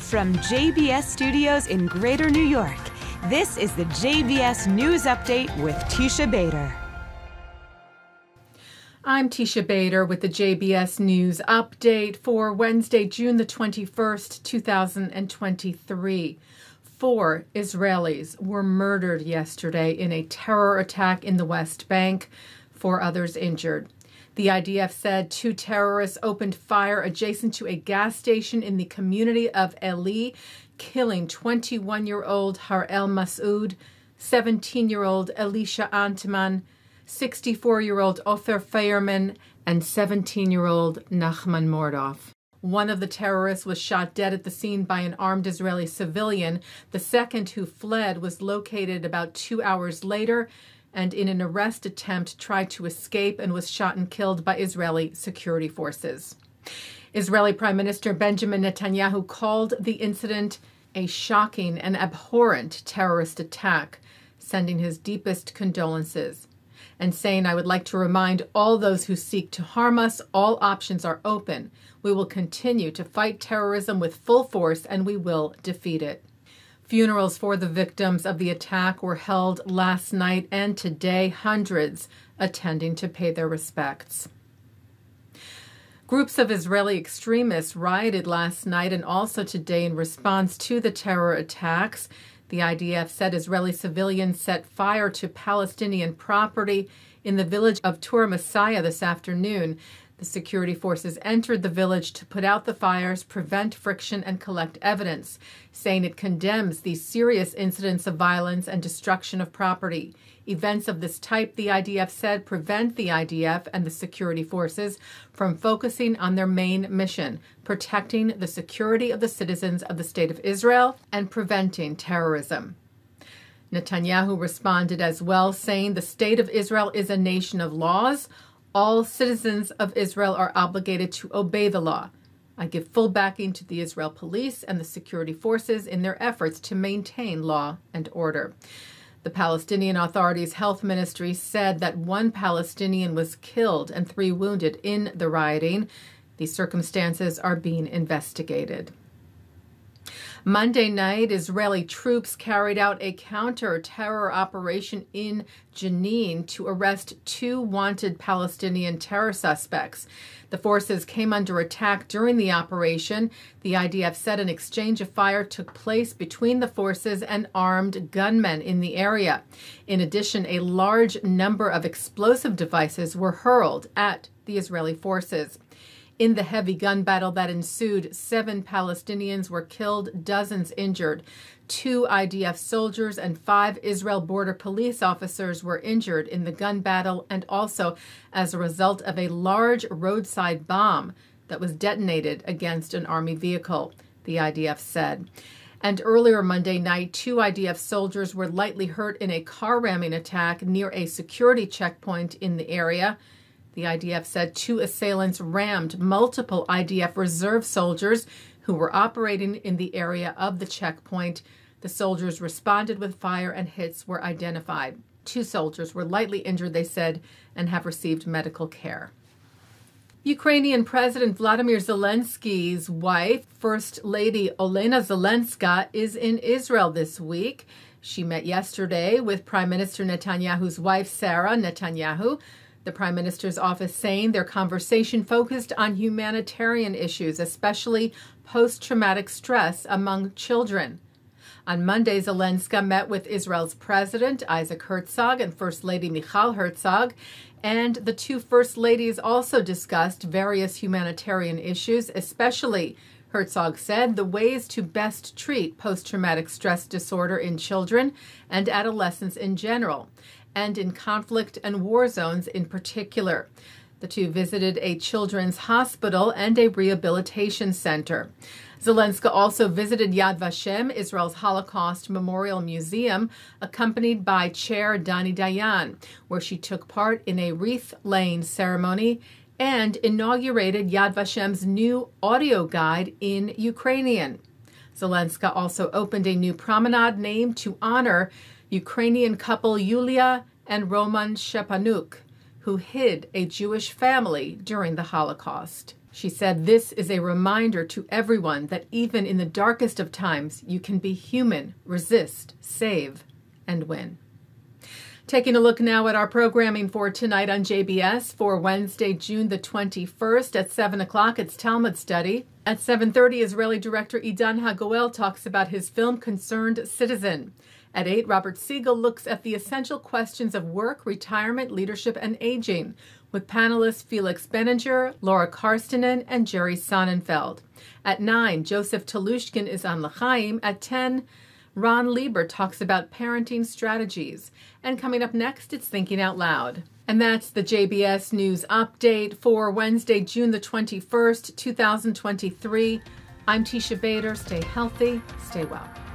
From JBS Studios in Greater New York, this is the JBS News Update with Teisha Bader. I'm Teisha Bader with the JBS News Update for Wednesday, June the 21st, 2023. 4 Israelis were murdered yesterday in a terror attack in the West Bank, 4 others injured. The IDF said 2 terrorists opened fire adjacent to a gas station in the community of Eli, killing 21-year-old Harel Masoud, 17-year-old Elisha Antman, 64-year-old Ofer Feierman, and 17-year-old Nachman Mordov. One of the terrorists was shot dead at the scene by an armed Israeli civilian. The second, who fled, was located about 2 hours later and in an arrest attempt tried to escape and was shot and killed by Israeli security forces. Israeli Prime Minister Benjamin Netanyahu called the incident a shocking and abhorrent terrorist attack, sending his deepest condolences and saying, "I would like to remind all those who seek to harm us, all options are open. We will continue to fight terrorism with full force and we will defeat it." Funerals for the victims of the attack were held last night and today, hundreds attending to pay their respects. Groups of Israeli extremists rioted last night and also today in response to the terror attacks. The IDF said Israeli civilians set fire to Palestinian property in the village of Tur Messiah this afternoon. The security forces entered the village to put out the fires, prevent friction, and collect evidence, saying it condemns these serious incidents of violence and destruction of property. Events of this type, the IDF said, prevent the IDF and the security forces from focusing on their main mission, protecting the security of the citizens of the State of Israel and preventing terrorism. Netanyahu responded as well, saying the State of Israel is a nation of laws. All citizens of Israel are obligated to obey the law. I give full backing to the Israel police and the security forces in their efforts to maintain law and order. The Palestinian Authority's health ministry said that 1 Palestinian was killed and 3 wounded in the rioting. These circumstances are being investigated. Monday night, Israeli troops carried out a counter-terror operation in Jenin to arrest 2 wanted Palestinian terror suspects. The forces came under attack during the operation. The IDF said an exchange of fire took place between the forces and armed gunmen in the area. In addition, a large number of explosive devices were hurled at the Israeli forces. In the heavy gun battle that ensued, 7 Palestinians were killed, dozens injured. 2 IDF soldiers and 5 Israel border police officers were injured in the gun battle and also as a result of a large roadside bomb that was detonated against an army vehicle, the IDF said. And earlier Monday night, 2 IDF soldiers were lightly hurt in a car ramming attack near a security checkpoint in the area. The IDF said 2 assailants rammed multiple IDF reserve soldiers who were operating in the area of the checkpoint. The soldiers responded with fire and hits were identified. 2 soldiers were lightly injured, they said, and have received medical care. Ukrainian President Vladimir Zelensky's wife, First Lady Olena Zelenska, is in Israel this week. She met yesterday with Prime Minister Netanyahu's wife, Sarah Netanyahu. The Prime Minister's office saying their conversation focused on humanitarian issues, especially post-traumatic stress among children. On Monday, Zelenska met with Israel's President Isaac Herzog and First Lady Michal Herzog, and the 2 First Ladies also discussed various humanitarian issues, especially, Herzog said, the ways to best treat post-traumatic stress disorder in children and adolescents in general, and in conflict and war zones in particular. The 2 visited a children's hospital and a rehabilitation center. Zelenska also visited Yad Vashem, Israel's Holocaust Memorial Museum, accompanied by Chair Dani Dayan, where she took part in a wreath-laying ceremony and inaugurated Yad Vashem's new audio guide in Ukrainian. Zelenska also opened a new promenade named to honor Ukrainian couple Yulia and Roman Shepanuk, who hid a Jewish family during the Holocaust. She said, "This is a reminder to everyone that even in the darkest of times, you can be human, resist, save, and win." Taking a look now at our programming for tonight on JBS for Wednesday, June the 21st at 7 o'clock, it's Talmud Study. At 7:30, Israeli director Idan Haguel talks about his film Concerned Citizen. At 8, Robert Siegel looks at the essential questions of work, retirement, leadership, and aging with panelists Felix Benninger, Laura Carstenen, and Jerry Sonnenfeld. At 9, Joseph Telushkin is on L'chaim. At 10, Ron Lieber talks about parenting strategies. And coming up next, it's Thinking Out Loud. And that's the JBS News Update for Wednesday, June the 21st, 2023. I'm Teisha Bader. Stay healthy, stay well.